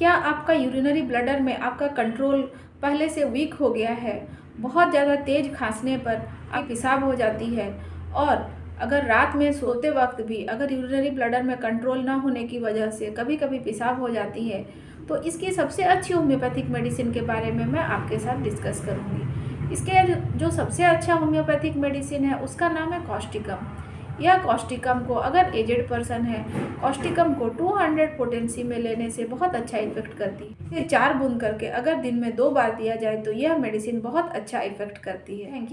क्या आपका urinary bladder में आपका कंट्रोल पहले से वीक हो गया है, बहुत ज़्यादा तेज़ खांसने पर आप पेशाब हो जाती है, और अगर रात में सोते वक्त भी अगर यूरिनरी ब्लडर में कंट्रोल ना होने की वजह से कभी कभी पेशाब हो जाती है, तो इसकी सबसे अच्छी होम्योपैथिक मेडिसिन के बारे में मैं आपके साथ डिस्कस करूँगी। इसके जो सबसे अच्छा होम्योपैथिक मेडिसिन है उसका नाम है कॉस्टिकम। यह कॉस्टिकम को, अगर एजेड पर्सन है, कॉस्टिकम को 200 पोटेंसी में लेने से बहुत अच्छा इफेक्ट करती है। ये 4 बूंद करके अगर दिन में 2 बार दिया जाए तो यह मेडिसिन बहुत अच्छा इफेक्ट करती है। Thank you.